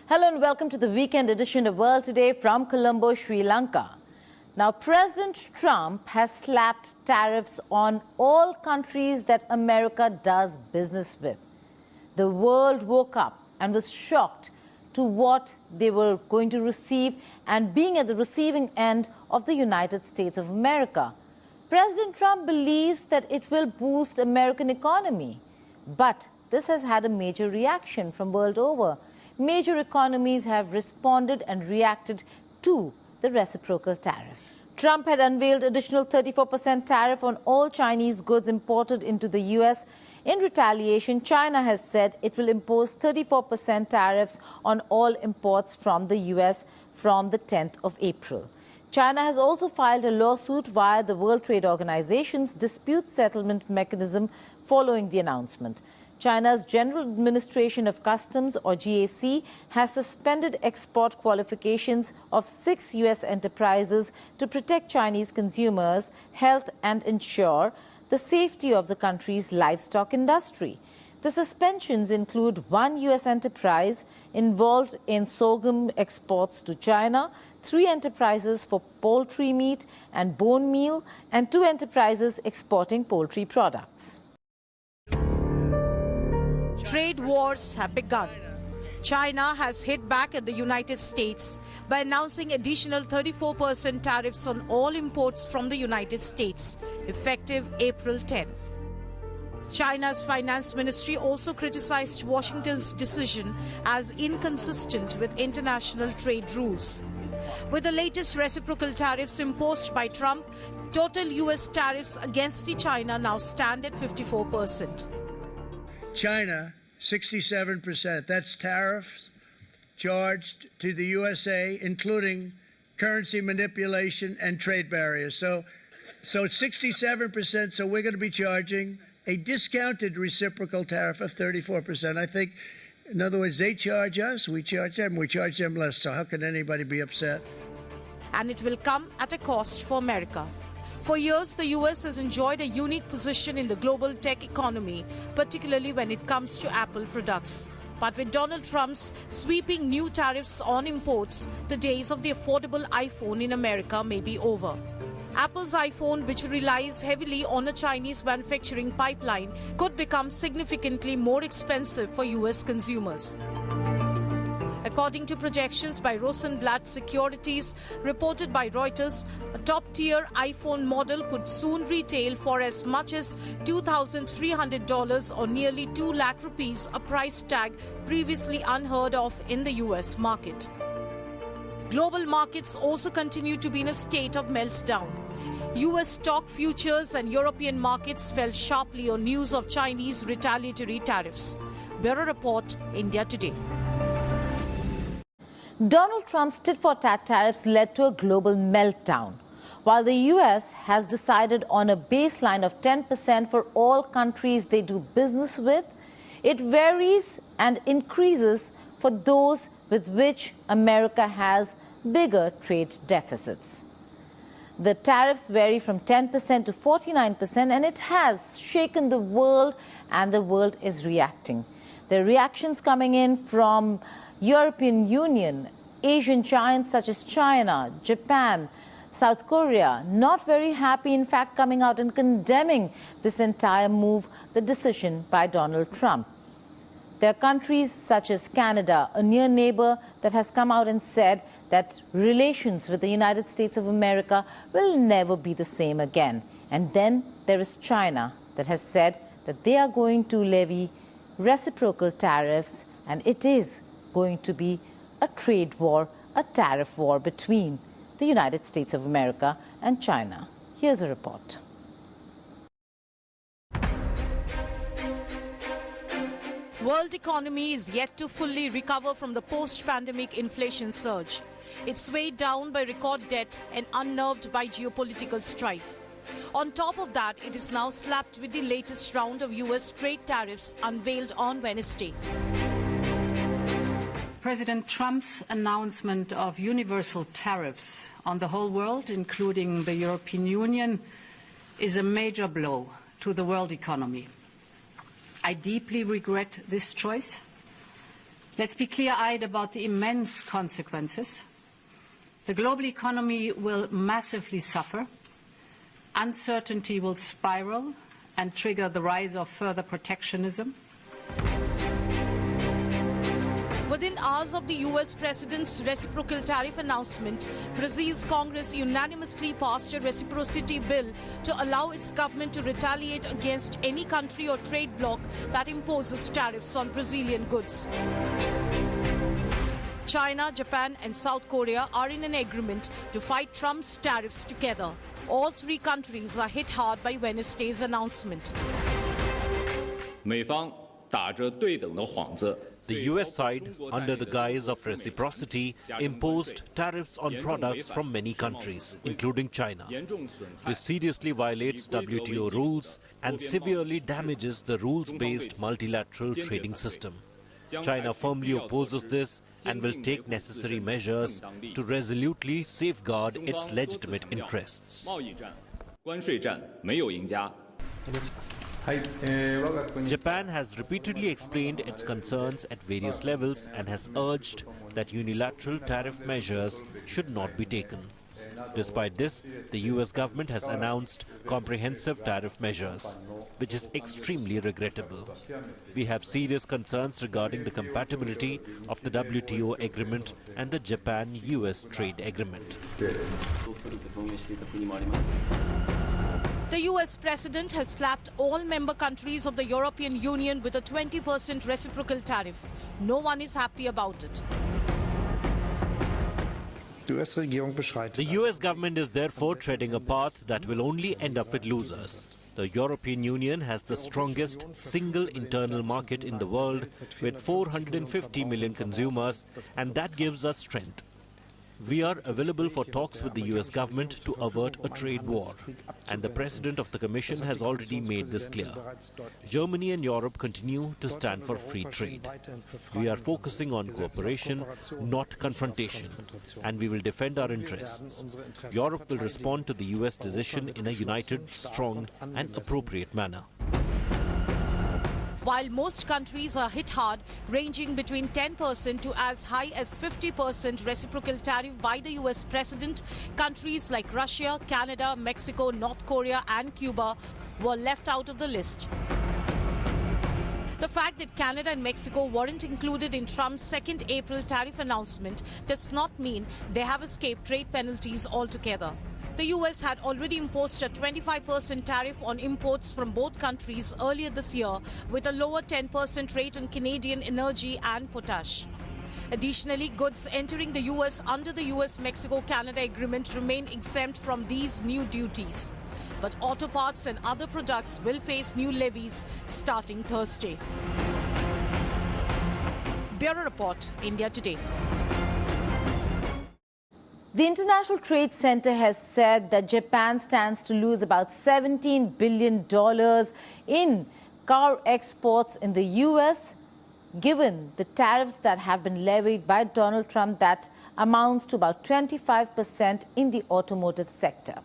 Hello and welcome to the weekend edition of World Today from Colombo, Sri Lanka. Now, President Trump has slapped tariffs on all countries that America does business with. The world woke up and was shocked to what they were going to receive and being at the receiving end of the United States of America. President Trump believes that it will boost American economy, but this has had a major reaction from world over. Major economies have responded and reacted to the reciprocal tariff. Trump had unveiled additional 34% tariff on all Chinese goods imported into the U.S. In retaliation, China has said it will impose 34% tariffs on all imports from the U.S. from the 10th of April. China has also filed a lawsuit via the World Trade Organization's dispute settlement mechanism following the announcement. China's General Administration of Customs, or GAC, has suspended export qualifications of 6 U.S. enterprises to protect Chinese consumers' health and ensure the safety of the country's livestock industry. The suspensions include 1 U.S. enterprise involved in sorghum exports to China, 3 enterprises for poultry meat and bone meal, and 2 enterprises exporting poultry products. Trade wars have begun. China has hit back at the United States by announcing additional 34% tariffs on all imports from the United States, effective April 10. China's finance ministry also criticized Washington's decision as inconsistent with international trade rules. With the latest reciprocal tariffs imposed by Trump, total U.S. tariffs against China now stand at 54%. China, 67%. That's tariffs charged to the USA, including currency manipulation and trade barriers. So 67%, so we're going to be charging a discounted reciprocal tariff of 34%. I think, in other words, they charge us, we charge them less. So how can anybody be upset? And it will come at a cost for America. For years, the U.S. has enjoyed a unique position in the global tech economy, particularly when it comes to Apple products. But with Donald Trump's sweeping new tariffs on imports, the days of the affordable iPhone in America may be over. Apple's iPhone, which relies heavily on a Chinese manufacturing pipeline, could become significantly more expensive for U.S. consumers. According to projections by Rosenblatt Securities, reported by Reuters, a top-tier iPhone model could soon retail for as much as $2,300 or nearly 2 lakh rupees, a price tag previously unheard of in the U.S. market. Global markets also continue to be in a state of meltdown. U.S. stock futures and European markets fell sharply on news of Chinese retaliatory tariffs. Bureau Report, India Today. Donald Trump's tit-for-tat tariffs led to a global meltdown. While the U.S. has decided on a baseline of 10% for all countries they do business with, it varies and increases for those with which America has bigger trade deficits. The tariffs vary from 10% to 49%, and it has shaken the world, and the world is reacting. There are reactions coming in from European Union, Asian giants such as China, Japan, South Korea, not very happy, in fact, coming out and condemning this entire move, the decision by Donald Trump. There are countries such as Canada, a near neighbor, that has come out and said that relations with the United States of America will never be the same again. And then there is China that has said that they are going to levy reciprocal tariffs, and it is going to be a trade war, a tariff war between the United States of America and China. Here's a report. World economy is yet to fully recover from the post-pandemic inflation surge. It's weighed down by record debt and unnerved by geopolitical strife. On top of that, it is now slapped with the latest round of U.S. trade tariffs unveiled on Wednesday. President Trump's announcement of universal tariffs on the whole world, including the European Union, is a major blow to the world economy. I deeply regret this choice. Let's be clear-eyed about the immense consequences. The global economy will massively suffer. Uncertainty will spiral and trigger the rise of further protectionism. Within hours of the US President's reciprocal tariff announcement, Brazil's Congress unanimously passed a reciprocity bill to allow its government to retaliate against any country or trade bloc that imposes tariffs on Brazilian goods. China, Japan and South Korea are in an agreement to fight Trump's tariffs together. All three countries are hit hard by Wednesday's announcement. The US side, under the guise of reciprocity, imposed tariffs on products from many countries, including China. This seriously violates WTO rules and severely damages the rules-based multilateral trading system. China firmly opposes this and will take necessary measures to resolutely safeguard its legitimate interests. Japan has repeatedly explained its concerns at various levels and has urged that unilateral tariff measures should not be taken. Despite this, the US government has announced comprehensive tariff measures, which is extremely regrettable. We have serious concerns regarding the compatibility of the WTO agreement and the Japan-US trade agreement. The US President has slapped all member countries of the European Union with a 20% reciprocal tariff. No one is happy about it. The US government is therefore treading a path that will only end up with losers. The European Union has the strongest single internal market in the world with 450 million consumers, and that gives us strength. We are available for talks with the US government to avert a trade war, and the President of the Commission has already made this clear. Germany and Europe continue to stand for free trade. We are focusing on cooperation, not confrontation, and we will defend our interests. Europe will respond to the US decision in a united, strong and appropriate manner. While most countries are hit hard, ranging between 10% to as high as 50% reciprocal tariff by the US President, countries like Russia, Canada, Mexico, North Korea and Cuba were left out of the list. The fact that Canada and Mexico weren't included in Trump's 2nd April tariff announcement does not mean they have escaped trade penalties altogether. The US had already imposed a 25% tariff on imports from both countries earlier this year, with a lower 10% rate on Canadian energy and potash. Additionally, goods entering the US under the US-Mexico-Canada agreement remain exempt from these new duties. But auto parts and other products will face new levies starting Thursday. Bureau Report, India Today. The International Trade Center has said that Japan stands to lose about $17 billion in car exports in the U.S., given the tariffs that have been levied by Donald Trump that amounts to about 25% in the automotive sector.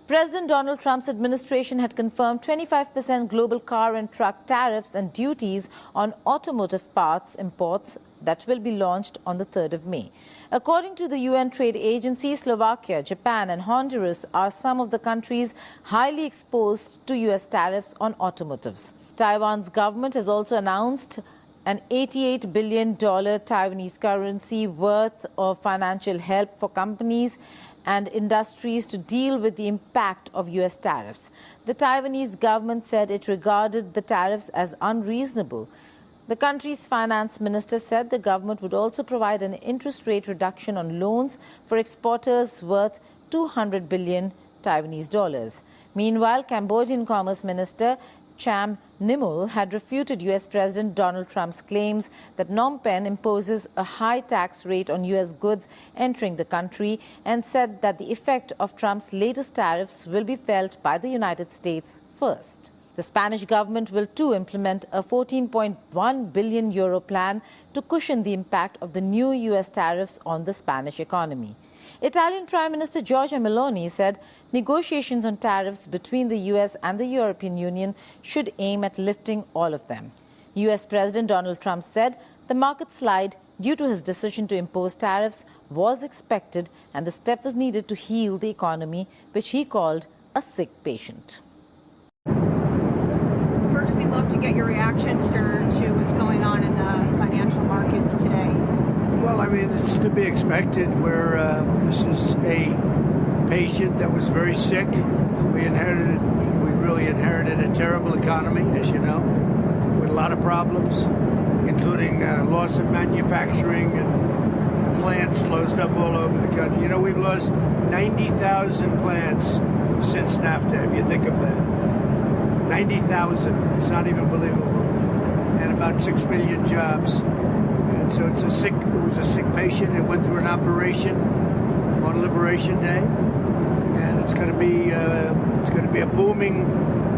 President Donald Trump's administration had confirmed 25% global car and truck tariffs and duties on automotive parts imports that will be launched on the 3rd of May. According to the UN trade agency, Slovakia, Japan and Honduras are some of the countries highly exposed to US tariffs on automotives. Taiwan's government has also announced an $88 billion Taiwanese currency worth of financial help for companies and industries to deal with the impact of US tariffs. The Taiwanese government said it regarded the tariffs as unreasonable. The country's finance minister said the government would also provide an interest rate reduction on loans for exporters worth 200 billion Taiwanese dollars. Meanwhile, Cambodian Commerce Minister Cham Nimul had refuted US President Donald Trump's claims that Phnom Penh imposes a high tax rate on US goods entering the country and said that the effect of Trump's latest tariffs will be felt by the United States first. The Spanish government will too implement a 14.1 billion euro plan to cushion the impact of the new US tariffs on the Spanish economy. Italian Prime Minister Giorgia Meloni said negotiations on tariffs between the US and the European Union should aim at lifting all of them. US President Donald Trump said The market slide due to his decision to impose tariffs was expected, and the step was needed to heal the economy, which he called a sick patient. First, we'd love to get your reaction, sir, to what's going on in the financial markets today. Well, I mean, it's to be expected. This is a patient that was very sick. We really inherited a terrible economy, as you know, with a lot of problems, including loss of manufacturing and plants closed up all over the country. You know, we've lost 90,000 plants since NAFTA, if you think of that. 90,000. It's not even believable. And about 6 million jobs. And so it was a sick patient. It went through an operation on Liberation Day. And it's going to be a booming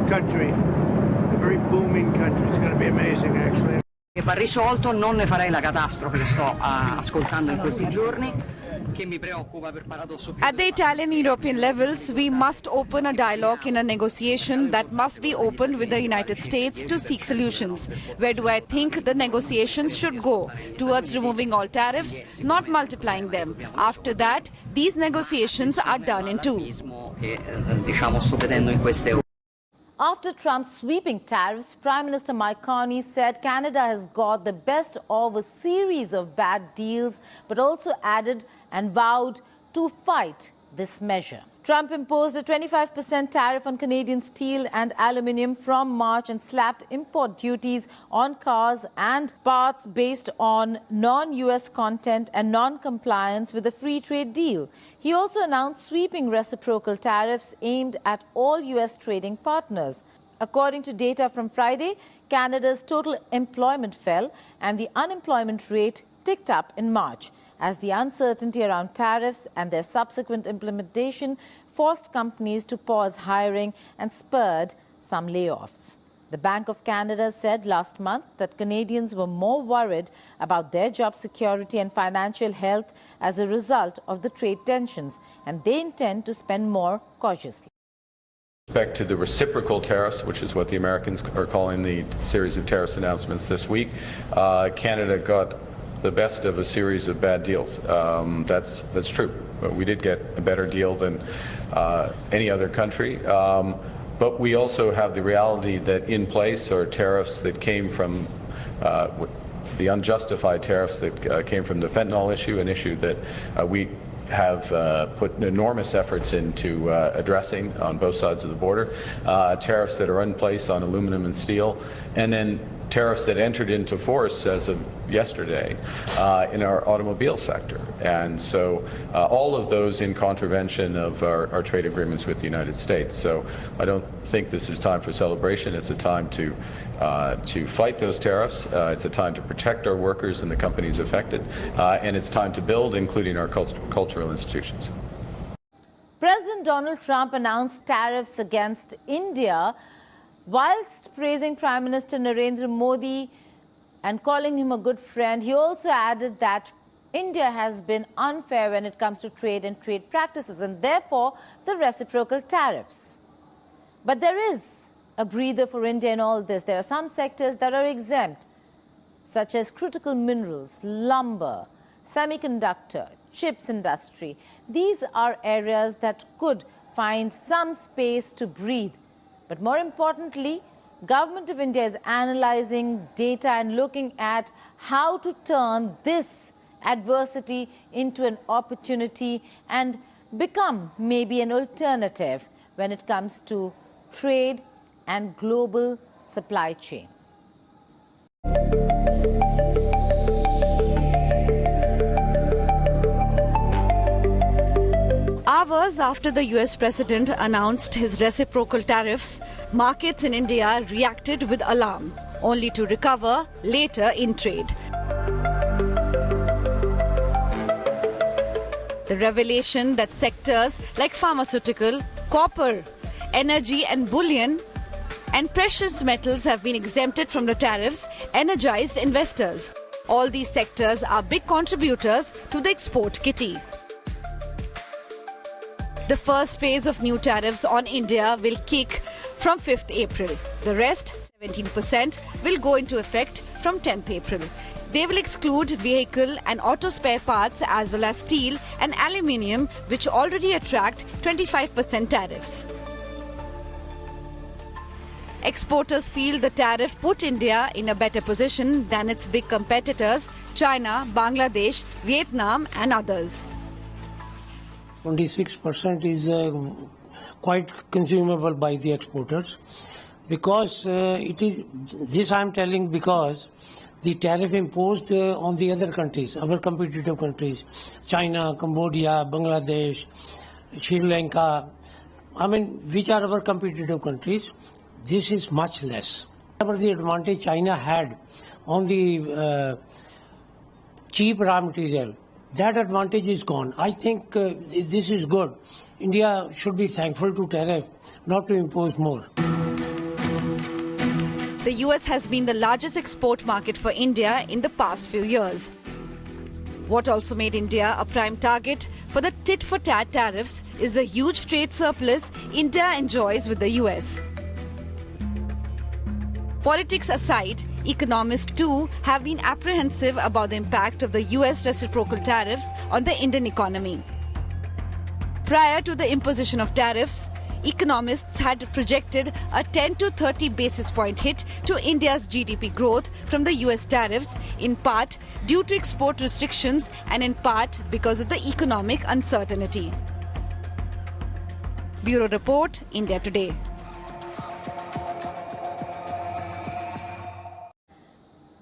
country. A very booming country. It's going to be amazing, actually. Va risolto, non ne farei la catastrofe che sto ascoltando in questi giorni, che mi preoccupa per paradosso. At the Italian European levels, we must open a dialogue in a negotiation that must be opened with the United States to seek solutions. Where do I think the negotiations should go? Towards removing all tariffs, not multiplying them. After that, these negotiations are done in two. Diciamo sto vedendo in queste ore. After Trump's sweeping tariffs, Prime Minister Mike Carney said Canada has got the best of a series of bad deals, but also added and vowed to fight this measure. Trump imposed a 25% tariff on Canadian steel and aluminium from March and slapped import duties on cars and parts based on non-US content and non-compliance with the free trade deal. He also announced sweeping reciprocal tariffs aimed at all US trading partners. According to data from Friday, Canada's total employment fell and the unemployment rate ticked up in March, as the uncertainty around tariffs and their subsequent implementation forced companies to pause hiring and spurred some layoffs. The Bank of Canada said last month that Canadians were more worried about their job security and financial health as a result of the trade tensions, and they intend to spend more cautiously. With respect to the reciprocal tariffs, which is what the Americans are calling the series of tariffs announcements this week, Canada got the best of a series of bad deals. That's true. We did get a better deal than any other country. But we also have the reality that in place are tariffs that came from the unjustified tariffs that came from the fentanyl issue, an issue that we have put enormous efforts into addressing on both sides of the border, tariffs that are in place on aluminum and steel, and then tariffs that entered into force as of yesterday in our automobile sector. And so all of those in contravention of our trade agreements with the United States. So I don't think this is time for celebration. It's a time to fight those tariffs. It's a time to protect our workers and the companies affected. And it's time to build, including our cultural institutions. President Donald Trump announced tariffs against India, whilst praising Prime Minister Narendra Modi and calling him a good friend. He also added that India has been unfair when it comes to trade and trade practices, and therefore the reciprocal tariffs. But there is a breather for India in all this. There are some sectors that are exempt, such as critical minerals, lumber, semiconductor, chips industry. These are areas that could find some space to breathe. But more importantly, Government of India is analyzing data and looking at how to turn this adversity into an opportunity and become maybe an alternative when it comes to trade and global supply chain. Hours after the US president announced his reciprocal tariffs, markets in India reacted with alarm, only to recover later in trade. The revelation that sectors like pharmaceutical, copper, energy and bullion and precious metals have been exempted from the tariffs energized investors. All these sectors are big contributors to the export kitty. The first phase of new tariffs on India will kick from 5th April. The rest, 17%, will go into effect from 10th April. They will exclude vehicle and auto spare parts as well as steel and aluminium, which already attract 25% tariffs. Exporters feel the tariff put India in a better position than its big competitors, China, Bangladesh, Vietnam and others. 26% is quite consumable by the exporters, because it is, this I am telling because the tariff imposed on the other countries, our competitive countries, China, Cambodia, Bangladesh, Sri Lanka, I mean, which are our competitive countries, this is much less. Whatever the advantage China had on the cheap raw material, that advantage is gone. I think this is good. India should be thankful to tariff, not to impose more. The US has been the largest export market for India in the past few years. What also made India a prime target for the tit-for-tat tariffs is the huge trade surplus India enjoys with the US. Politics aside, economists too have been apprehensive about the impact of the US reciprocal tariffs on the Indian economy. Prior to the imposition of tariffs, economists had projected a 10 to 30 basis point hit to India's GDP growth from the US tariffs, in part due to export restrictions and in part because of the economic uncertainty. Bureau Report, India Today.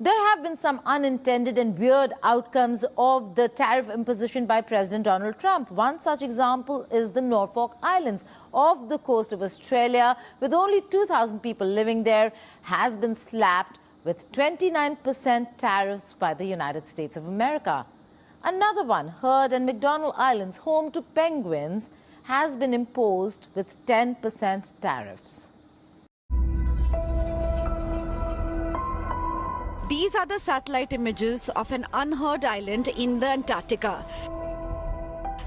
There have been some unintended and weird outcomes of the tariff imposition by President Donald Trump. One such example is the Norfolk Islands off the coast of Australia, with only 2,000 people living there, has been slapped with 29% tariffs by the United States of America. Another one, Heard and McDonald Islands, home to penguins, has been imposed with 10% tariffs. These are the satellite images of an unheard island in the Antarctica,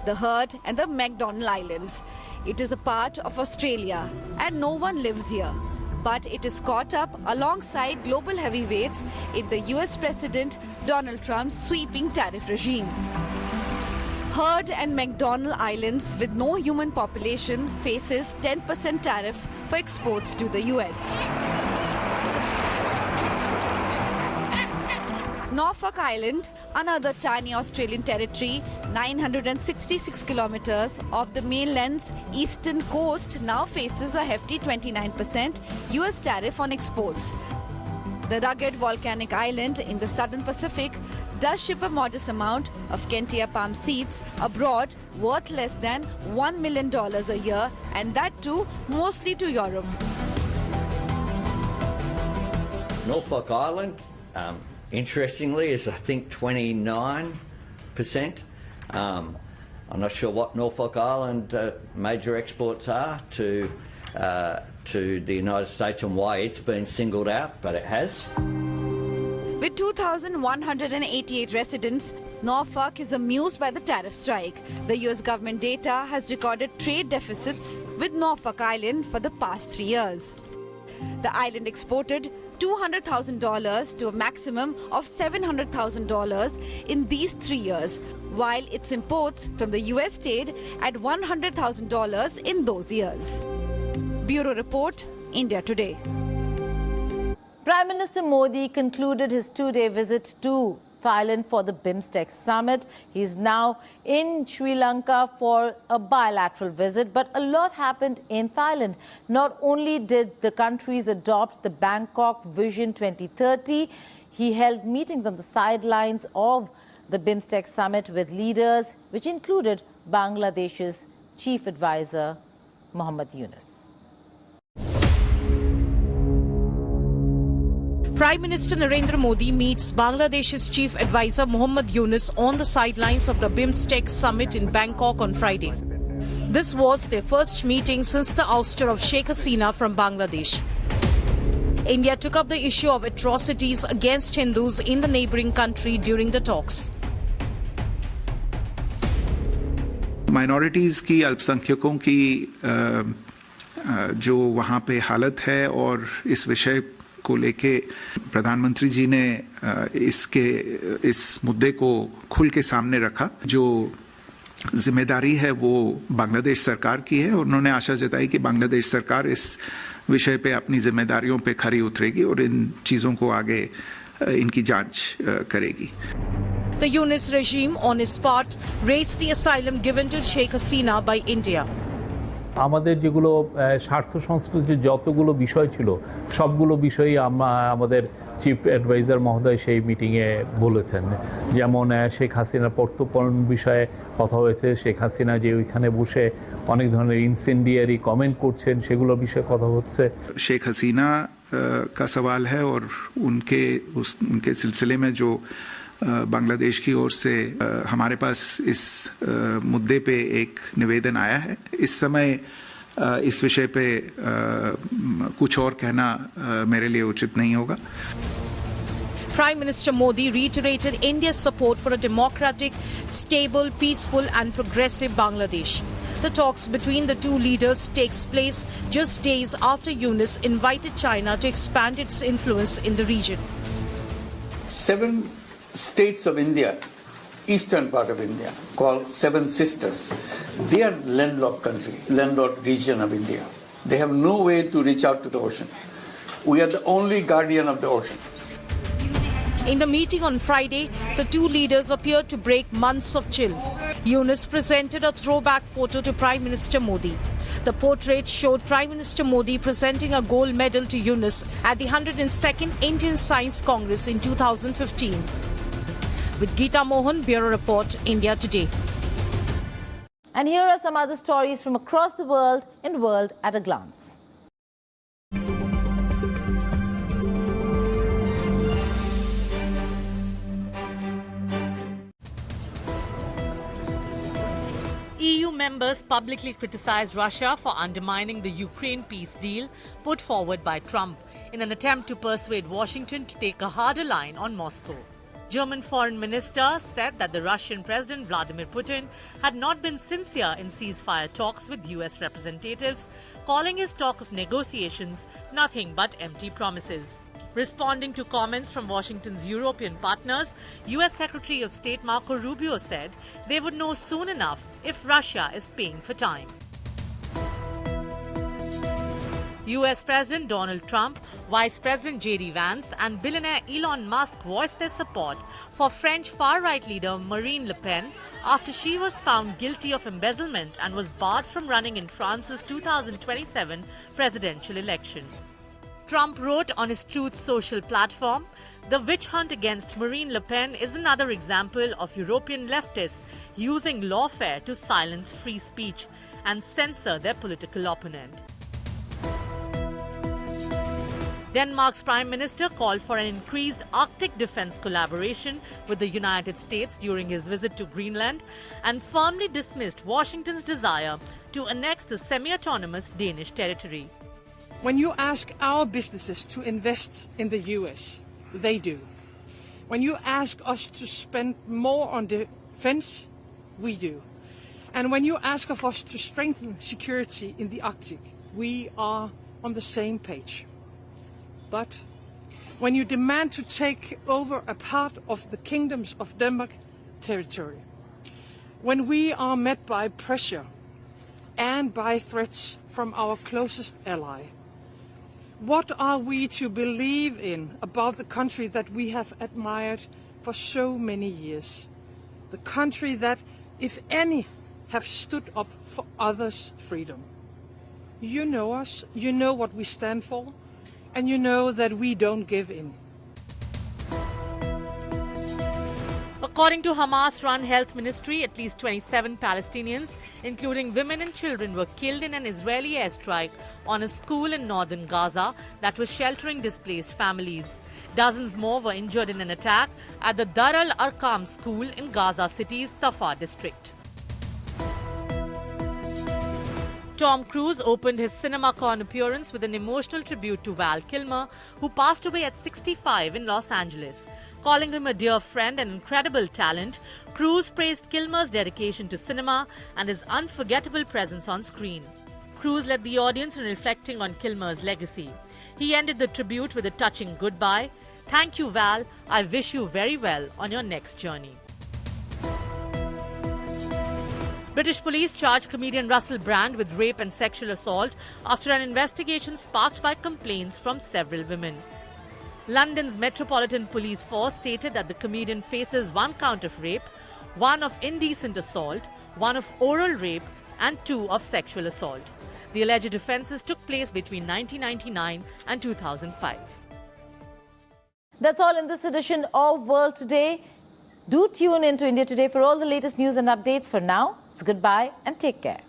the Heard and the McDonald Islands. It is a part of Australia and no one lives here, but it is caught up alongside global heavyweights in the US President Donald Trump's sweeping tariff regime. Heard and McDonald Islands, with no human population, faces 10% tariff for exports to the US. Norfolk Island, another tiny Australian territory, 966 kilometers off the mainland's eastern coast, now faces a hefty 29% US tariff on exports. The rugged volcanic island in the southern Pacific does ship a modest amount of Kentia palm seeds abroad, worth less than $1 million a year, and that too mostly to Europe. Norfolk Island, interestingly, is I think 29%. I'm not sure what Norfolk Island major exports are to the United States and why it's been singled out, but it has. With 2,188 residents, Norfolk is amused by the tariff strike. The US government data has recorded trade deficits with Norfolk Island for the past 3 years. The island exported $200,000 to a maximum of $700,000 in these 3 years, while its imports from the US stayed at $100,000 in those years. Bureau Report, India Today. Prime Minister Modi concluded his two-day visit to Thailand for the BIMSTEC summit. He's now in Sri Lanka for a bilateral visit, but a lot happened in Thailand. Not only did the countries adopt the Bangkok Vision 2030, he held meetings on the sidelines of the BIMSTEC summit with leaders, which included Bangladesh's chief advisor, Mohammad Yunus. Prime Minister Narendra Modi meets Bangladesh's chief advisor Mohammad Yunus on the sidelines of the BIMSTEC summit in Bangkok on Friday. This was their first meeting since the ouster of Sheikh Hasina from Bangladesh. India took up the issue of atrocities against Hindus in the neighboring country during the talks. Minorities की अल्पसंख्यकों की जो वहाँ पे हालत है और इस विषय को लेके प्रधानमंत्री जी ने इस मुद्दे को खुल के सामने रखा। जो जिम्मेदारी है वो बांग्लादेश सरकार की है और उन्होंने आशा जताई कि बांग्लादेश सरकार इस विषय पे अपनी जिम्मेदारियों पे खरी उतरेगी और इन चीज़ों को आगे इनकी जांच करेगी। The Yunus regime on its part raised the asylum given to Sheikh Hasina by India. আমাদের যেগুলো স্বার্থ সংশ্লিষ্ট যতগুলো বিষয় ছিল সবগুলো বিষয়ই আমাদের চিফ অ্যাডভাইজার মহোদয় সেই মিটিংয়ে বলেছেন। যেমন শেখ হাসিনার প্রত্যর্পণ বিষয়ে কথা হয়েছে, শেখ হাসিনা যে ওইখানে বসে অনেক ধরনের ইনসেন্ডিয়ারি কমেন্ট করছেন সেগুলো বিষয়ে কথা হচ্ছে। शेख हसीना का सवाल है और उनके सिलसिले में जो बांग्लादेश की ओर से हमारे पास इस मुद्दे पे एक निवेदन आया है। इस समय इस विषय पे कुछ और कहना मेरे लिए उचित नहीं होगा। Prime Minister Modi reiterated India's support for a democratic, stable, peaceful and progressive Bangladesh. The talks between the two leaders takes place just days after Yunus invited China to expand its influence in the region. 7 states of India, eastern part of India, called Seven Sisters, they are landlocked region of India. They have no way to reach out to the ocean. We are the only guardian of the ocean. In the meeting on Friday, the two leaders appeared to break months of chill. Yunus presented a throwback photo to Prime Minister Modi. The portrait showed Prime Minister Modi presenting a gold medal to Yunus at the 102nd Indian Science Congress in 2015. With Geeta Mohan, Bureau Report, India Today. And here are some other stories from across the world in World at a Glance. EU members publicly criticized Russia for undermining the Ukraine peace deal put forward by Trump in an attempt to persuade Washington to take a harder line on Moscow. German foreign minister said that the Russian President Vladimir Putin had not been sincere in ceasefire talks with US representatives, calling his talk of negotiations nothing but empty promises. Responding to comments from Washington's European partners, US Secretary of State Marco Rubio said they would know soon enough if Russia is paying for time. US President Donald Trump, Vice President J.D. Vance and billionaire Elon Musk voiced their support for French far-right leader Marine Le Pen after she was found guilty of embezzlement and was barred from running in France's 2027 presidential election. Trump wrote on his Truth Social platform, "The witch hunt against Marine Le Pen is another example of European leftists using lawfare to silence free speech and censor their political opponent." Denmark's Prime Minister called for an increased Arctic defense collaboration with the United States during his visit to Greenland and firmly dismissed Washington's desire to annex the semi-autonomous Danish territory. When you ask our businesses to invest in the US, they do. When you ask us to spend more on defense, we do. And when you ask of us to strengthen security in the Arctic, we are on the same page. But when you demand to take over a part of the kingdoms of Denmark territory, when we are met by pressure and by threats from our closest ally, what are we to believe in about the country that we have admired for so many years? The country that, if any, have stood up for others' freedom. You know us, you know what we stand for, and you know that we don't give in. According to Hamas-run health ministry, at least 27 Palestinians, including women and children, were killed in an Israeli airstrike on a school in northern Gaza that was sheltering displaced families. Dozens more were injured in an attack at the Dar al-Arqam school in Gaza City's Tafah district. Tom Cruise opened his CinemaCon appearance with an emotional tribute to Val Kilmer, who passed away at 65 in Los Angeles. Calling him a dear friend and incredible talent, Cruise praised Kilmer's dedication to cinema and his unforgettable presence on screen. Cruise led the audience in reflecting on Kilmer's legacy. He ended the tribute with a touching goodbye. Thank you, Val. I wish you very well on your next journey. British police charged comedian Russell Brand with rape and sexual assault after an investigation sparked by complaints from several women. London's Metropolitan Police Force stated that the comedian faces 1 count of rape, 1 of indecent assault, 1 of oral rape, and 2 of sexual assault. The alleged offences took place between 1999 and 2005. That's all in this edition of World Today. Do tune in to India Today for all the latest news and updates. For now, it's goodbye and take care.